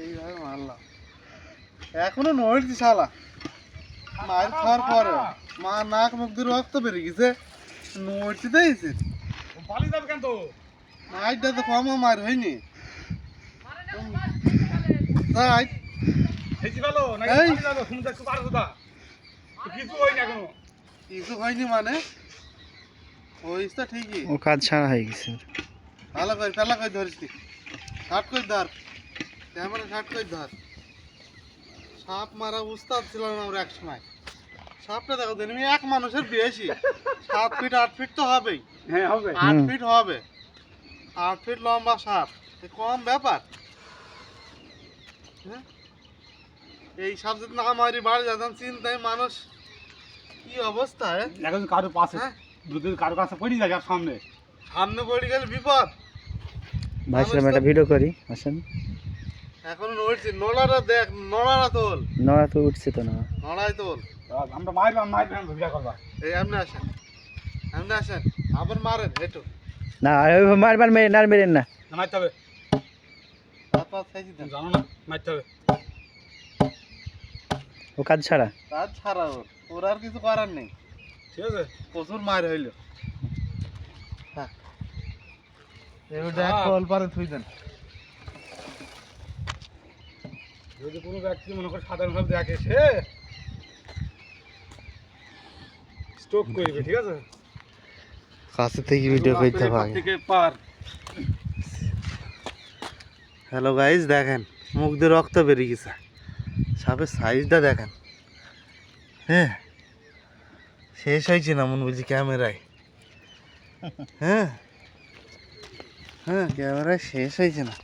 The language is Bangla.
এইভাবে মারলাম এখনো নড়ছি শালা মার খাওয়ার পরে মা নাক মুখ দিয়ে রক্ত বেরিয়ে গেছে নড়ছি দিয়েছে পালিয়ে যাবে কেন তো মাইটা তো কম মার হয়নি তাই হেঁচি ভালো নাকি এই। পালিয়ে যাবে শুনতে একটু পারো দা কিছু হয়নি এখনো কিছু হয়নি মানে হইস তো ঠিকই ও কাজ ছাড়া হয়ে গেছে ভালো করে ফেলা করে ধরিস শার্ট করে ধর ক্যামেরা শার্ট করে ধর সাপ মারা উস্তাদ ছিলাম আমরা এক সময় সাপটা দেখো তুমি এক মানুষের বেশি 7 ফিট 8 ফিট তো হবেই হ্যাঁ হবে 8 ফিট হবে 8 ফিট লম্বা সাপ এ কম ব্যাপার হ্যাঁ এই সাপ যদি না মারি বাড়ি যেতাম চিন্তায় মানুষ কি অবস্থা এখন কারো পাশে হ্যাঁ যদি কারো কাছে পড়ে যায় আর সামনে সামনে পড়ে গেলে বিপদ ভাই সাহেব একটা ভিডিও করি আসেন এখন নড়ছি নড়ারা দেখ নড়ারা তোল নড়া তো উঠছে তো না নড়াই তোল আমরা মারবাম ভিডিও করবা এই এমনি আসেন আবার মারেন একটু না মারবার মেরে না মেরেন না না মারতে হবে তারপর খাইছি দেন জানো না মারতে হবে ও কাজ ছাড়া কাজ ছাড়া ওর আর কিছু করার নেই ঠিক আছে প্রচুর মার হইল হ্যাঁ এবারে এক কল পারে থুই দেন যদি কোনো ব্যক্তি মনে করে সাধারণভাবে দেখে সে স্টক করবে ঠিক আছে কাছে থেকে ভিডিও করতে পারে থেকে পার হ্যালো গাইস দেখেন মুখ দিয়ে রক্ত বেরিয়ে গেছে সাপের সাইজটা দেখেন হ্যাঁ শেষ হয়েছে না মনে বলছি ক্যামেরায় হ্যাঁ ক্যামেরায় শেষ হয়েছে না